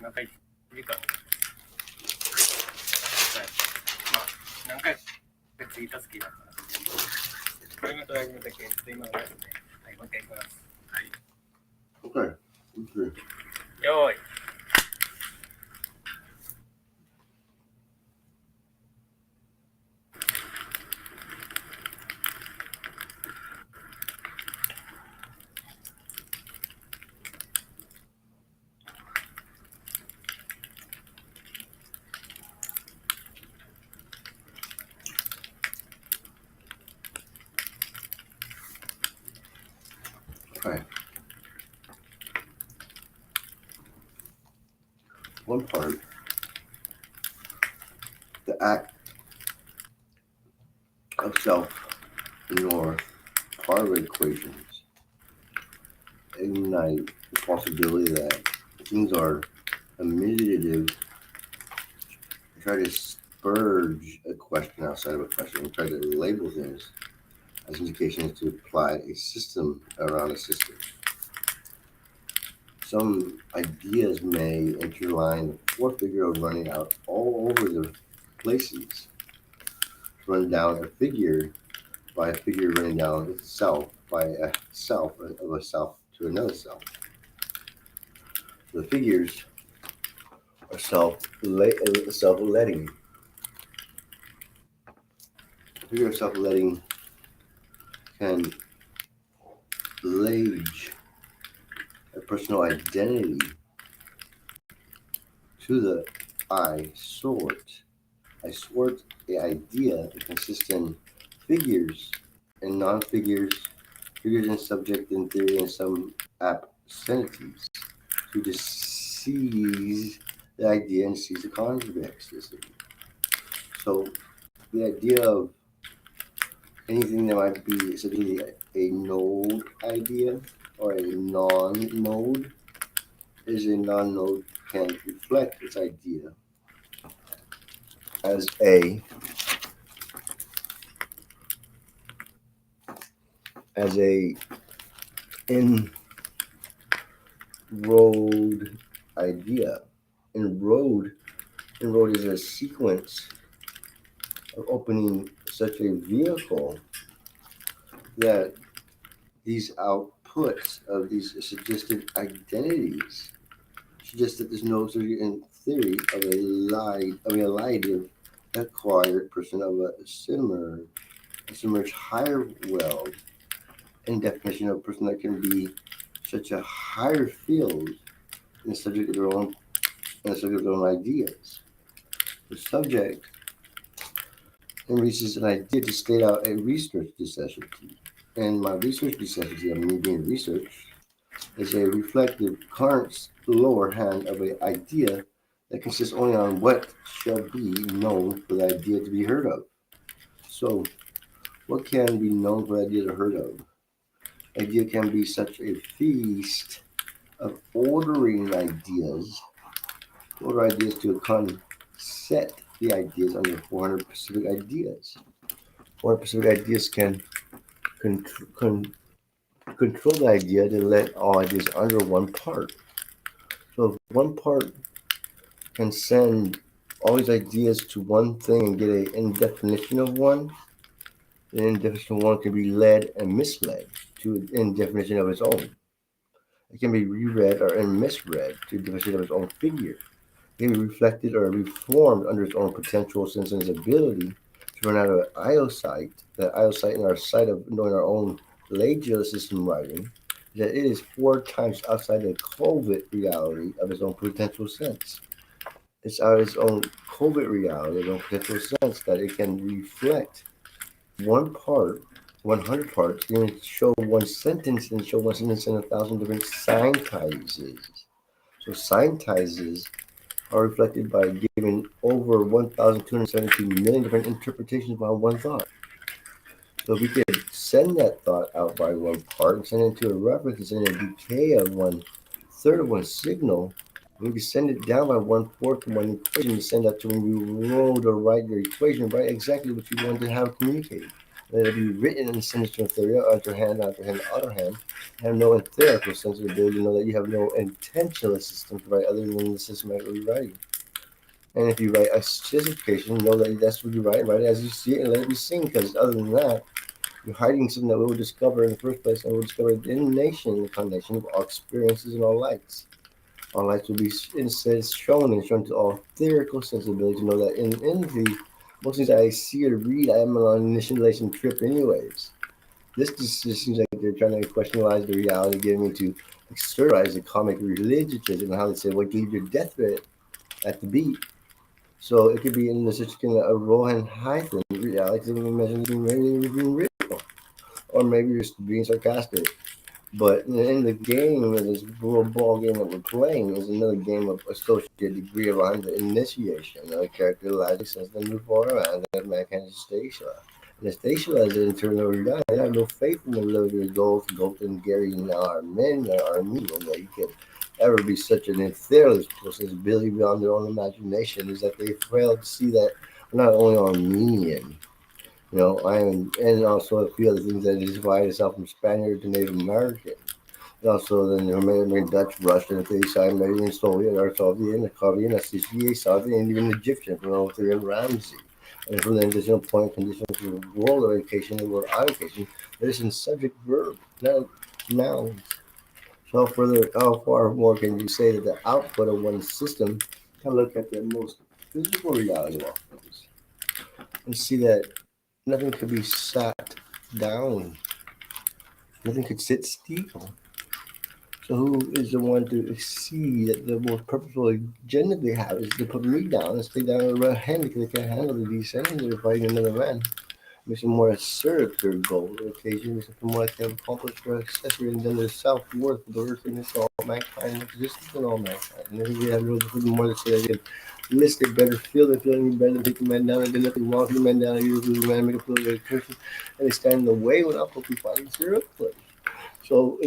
何回いるか、はい、まあ何回次たすきだから、これがトライブだけ今のやつね。はい、もう一回いきます。はい。Okay.よーい。Okay. One part, the act of self nor part of equations ignite the possibility that things are imaginative, try to spurge a question outside of a question, and try to label things as indications to apply a system around a system. Some ideas may interline the fourth figure of running out all over the places. Run down a figure by a figure running down itself by a self of a self to another self. The figures are self-letting. The figure of self-letting can lage a personal identity to the I sort. I sort the idea that consists in figures and non-figures, figures and subject and theory and some obscenities, who just sees the idea and sees the convexity. So the idea of anything that might be essentially a node idea or a non-node is a non-node can reflect its idea as a enrolled idea. Enrolled is a sequence of opening such a vehicle that these outputs of these suggested identities suggest that there's no sort of in theory of a live acquired person of a submerged higher world and definition of a person that can be such a higher field in the subject of their own ideas. The subject releases an idea to state out a research necessity. And my research necessity of me being researched is a reflective current's lower hand of an idea that consists only on what shall be known for the idea to be heard of. So, what can be known for the idea to heard of? Idea can be such a feast of ordering ideas, to order ideas to set the ideas under 400 specific ideas. 400 specific ideas can control the idea to let all ideas under one part. So if one part can send all these ideas to one thing and get an indefinition of one, the indefinition of one can be led and misled to an indefinition of its own. It can be reread or misread to a definition of its own figure. It can be reflected or reformed under its own potential sense and its ability to run out of eyesight, that eyesight in our sight of knowing our own lagial system writing, that it is 4 times outside the covert reality of its own potential sense. It's out of its own covert reality, its own potential sense, that it can reflect one part 100 parts, you're going to show one sentence and show one sentence in 1,000 different syntheses. So syntheses are reflected by giving over 1,272 million different interpretations about one thought. So if we could send that thought out by one part and send it to a reference and a decay of one third of one signal, we could send it down by one fourth of one equation to send that to when you roll to write your equation, write exactly what you want to have communicated. Let it be written and sent to a other hand, other hand, have no theoretical sense of ability to know that you have no intentional system to write other than the systematic writing. And if you write a specification, know that that's what you write it as you see it and let it be seen, because other than that, you're hiding something that we will discover in the first place, and we'll discover the nation and the combination of all experiences and all lights. All lights will be instead shown and shown to all theoretical sensibility to know that in the most things I see or read, I am on an initiation trip anyways. This just seems like they're trying to questionalize the reality, getting me to externalize the comic religion and how they say, well, leave your death threat at the beat. So it could be in the such kind of a Rohan hyphen reality, imagine being real. Or maybe you're just being sarcastic. But in the game, of this little ball game that we're playing is another game of associated degree behind the initiation. The character logic says they move forward around that man can station. And the station is in turn over done. I have no faith in the ability of Gold and Gary and our men are me that you can ever be such an ethereal sensibility beyond their own imagination is that they fail to see that we're not only Armenian, I am, and also a few other things that divide itself from Spaniard to Native American. And also, then American, Dutch, Russian, if they decide maybe in Soviet or Soviet, and Korean, Sicilian, Southern, and even Egyptian from Arthur and Ramsey. And from the additional point conditions of world orientation and world allocation, there's in subject verb, not nouns. So further, how far more can you say that the output of one system can look at the most physical reality of all things and see that nothing could be sat down. Nothing could sit still. So who is the one to see that the most purposeful agenda they have is to put me down and stay down on the right hand because they can't handle the descending they're fighting another man. Makes them more assertive their goal. Occasion makes them more like they've accomplished their accessory and then their self worth, the worthiness of all mankind, existence in all mankind. And then we have really more to say again. Listed better feel they feel any better than take the man down and do nothing wrong to the man down, you do the man make a feel very person and they stand in the way without hoping fighting zero place. So,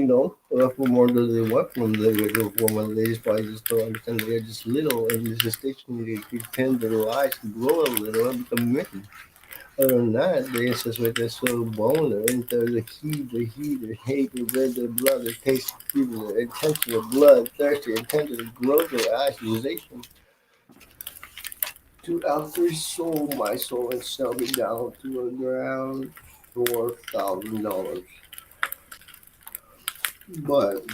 what more do they want from the regular woman? They just probably just don't understand that they're just little and this is station they pretend their lives to grow a little and become men. Other than that, they insist with their soul bone, their inter, the heat, their hate, their red, their blood, their taste, fever, their intention of blood, thirsty, intention of growth, their accusation. To out their soul, my soul, and sell me down to around $4,000. But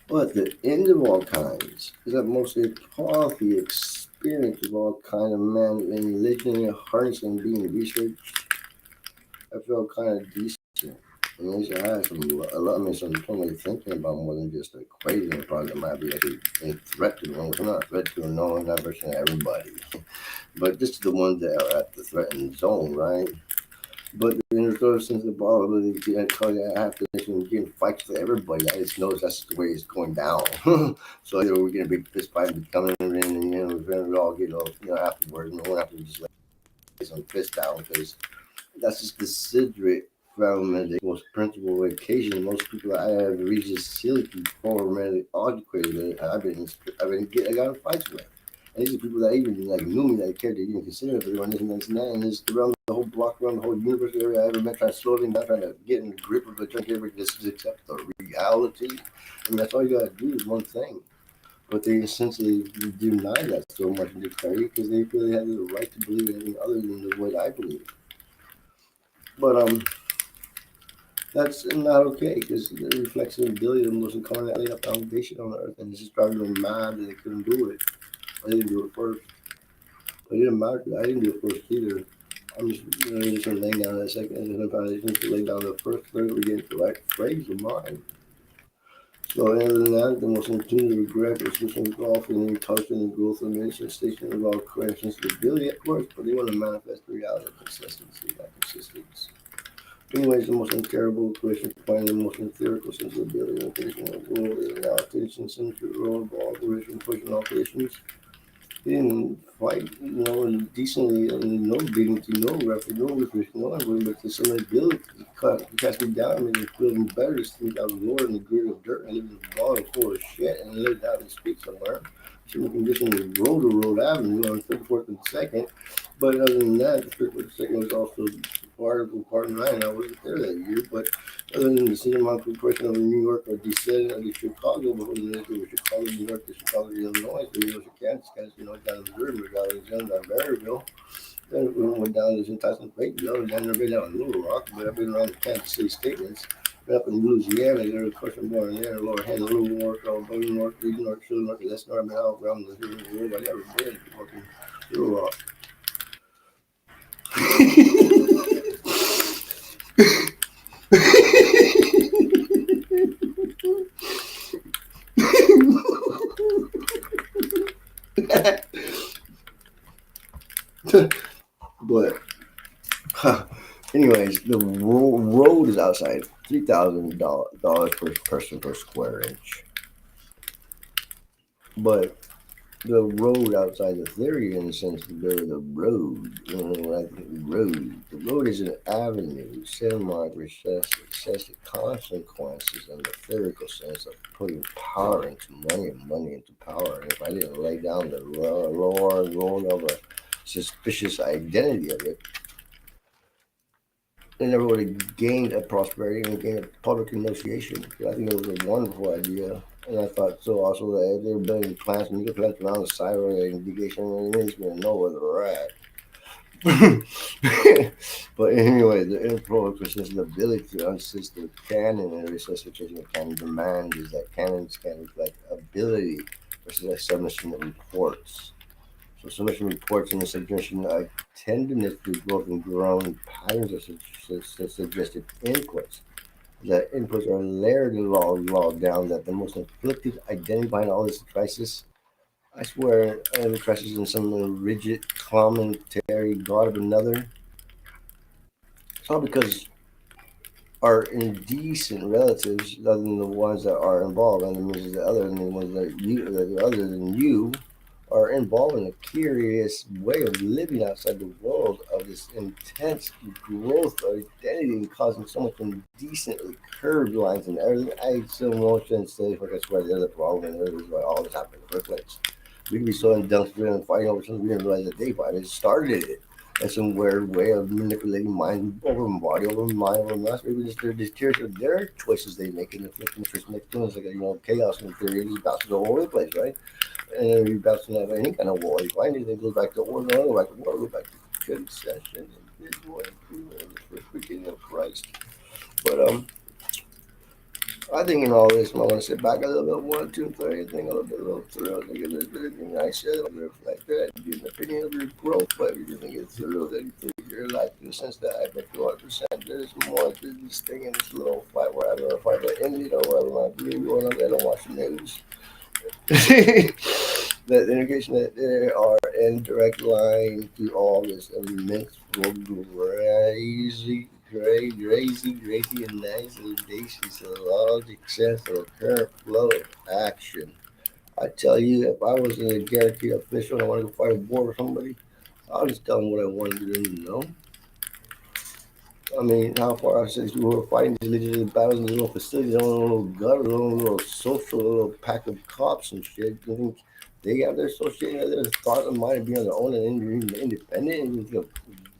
but the end of all kinds is that mostly coffee experience of all kind of man and religion, harnessing being researched. I felt kind of decent. I mean, I had some totally thinking about more than just the equation project might be actually a threat to the one. We're not a threat to no one, not versus everybody, but just the ones that are at the threatened zone, right? But in the third sense of the ball, really, I tell you, I have to getting fights with everybody. I just knows that's the way it's going down. So either we're gonna be fist fighting, coming in, and we're gonna all get afterwards, and we'll have to just lay some fist down because that's just considerate from the most principal occasion. Most people I have reached this silly before really educated. I got in fights with. And these are people that even like knew me, that cared, they even considered it, and this and that, and it's around the whole block, around the whole universe area I ever met, trying to slow them down, trying to get in the grip of it, trying to get just accept the reality. I mean, that's all you gotta do is one thing. But they essentially deny that so much in the carry because they feel they have the right to believe in anything other than the way I believe. But that's not okay because it reflects the ability of the most incarnate laid a foundation on earth, and it's just driving them mad that they couldn't do it. I didn't do it first. But it didn't matter. I didn't do it first either. I'm just laying down that second and the foundation to lay down the first, third, we get the right phrase of mine. So other than that, the most intuitive regret was switching golf and any touch and growth of manifestation of all corrections stability, of course, but they want to manifest the reality of consistency, not consistence. Anyways, the most terrible equation to find the most theoretical sense of ability and occasion of rule is an allocation centered role of all operation pushing operations. He didn't fight, decently, and no dignity, no referee, no referee, no one, but the some ability. He cast me down and made me feel better to think I was lower in the grid of dirt and living in the ball and full of shit and lived out in the street somewhere. Shouldn't condition was road to Road Avenue on 34th and 2nd. But other than that, the 34th and 2nd was also part 9. I wasn't there that year, but other than the cinema corporation of New York or descendant of the Chicago, but when they were Chicago, New York, the Chicago, Illinois, the University of Kansas, down in Missouri, we got Alexander, Maryville. Then we went down to Tyson Lakeville, and then I've been down in Little Rock, but I've been around the Kansas City statements. Been up in Louisiana, there, of course, I'm born there, Lower Hand, Little North, Alabama, North, Region, North, Southern North, that's not been out around the world. I never been to fucking Little Rock. But anyways, the road is outside $3,000 per person per square inch. But the road outside the theory, in the sense of the road, the road is an avenue, semi recessive consequences in the theoretical sense of putting power into money and money into power. And if I didn't lay down the lower road of a suspicious identity of it, and everybody gained a prosperity and gained a public negotiation. I think it was a wonderful idea. And I thought so also that they were building plants, nuclear plants around the side of the indication, and it is going to know where they're at. But anyway, the inflow consists the ability to unsist the canon, and the resuscitation of canon demand is that canons can reflect ability versus a submission of reports. So submission reports in the suggestion of tenderness to growth and growing patterns of suggested inputs. The inputs are layered and logged down that the most afflicted identity behind all this crisis. I swear, every crisis in some rigid commentary god of another. It's all because our indecent relatives, other than the ones that are involved, and the means the other than the ones that other than you, are involved in a curious way of living outside the world of this intense growth of identity and causing so much indecently curved lines and everything. I still won't say, like, I swear the other problem and the other is why all this happened in the first place. We can be so industrial and fighting over something we didn't realize that they fight. Started it. That's some weird way of manipulating mind over body over mind over mass. Maybe just their deterioration of their choices they make and inflicting interest next to us like chaos and theory. It just bounces all over the place, right? And then you bounce have any kind of war. You find anything goes back to order, go back to war, go back to concession and this war improvement of the first beginning of Christ. But I think in all this, I want to sit back a little bit, one, two, three, think a little thrill. I think there's been anything I said, I'll reflect that, give an opinion of your growth, but if you think it's thrill, then you think your life in the sense that I bet you 100% there's more to this thing in this little fight where I'm going to fight the Indian or whatever I believe going on. I don't watch the news. The indication that there are indirect line to all this immense, crazy, and nice, audacious, logic sense of a current flow of action. I tell you, if I was a guaranteed official and I wanted to fight a war with somebody, I'll just tell them what I wanted them to know. I mean, how far I said we were fighting these legitimate battles in little facilities, their own little gutter, their own little social little pack of cops and shit. You think they have their social, their thought and mind of being on their own and independent and think of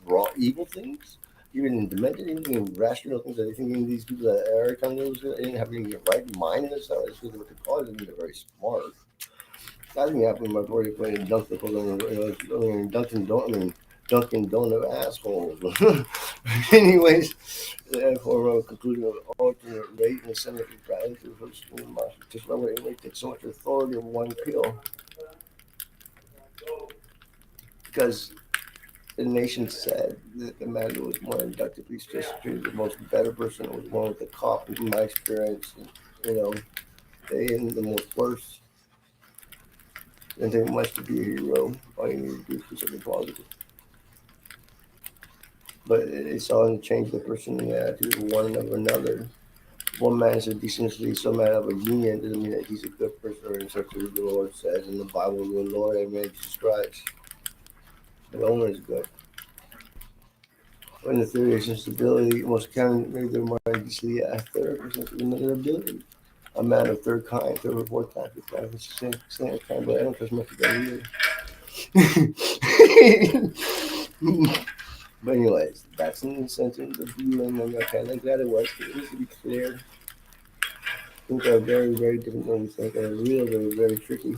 raw evil things, even demented, even rational things that they think these people that are kind of those didn't have any right mind and stuff. That's what they call it. They're very smart. I think happened in my party playing Dunkin' Dunkin' Donut. I mean, Dunkin' Donut assholes. Anyways, for a conclusion of alternate rate and symmetry guidance for school master, just remember anybody takes so much authority of one pill because the nation said that the man who was more inductively treated the most better person was one with the cough, in my experience, you know, day and the most worst. Doesn't take much to be a hero. All you need to do is do something positive. But it's all in change the person and the attitude of one of another. One man is a decency, some man of a union doesn't mean that he's a good person or in such as the Lord says in the Bible, the Lord, amen, Jesus Christ. The owner is good. When the theory of sensibility, most can make their mind easily a third person to another ability. A man of third kind, third or fourth kind, fifth kind, it's the same kind, but I don't trust much of that either. But anyways, that's an incentive of viewing and okay, like that it was. It needs to be clear. Things are very, very different than we think, and real, very, very tricky.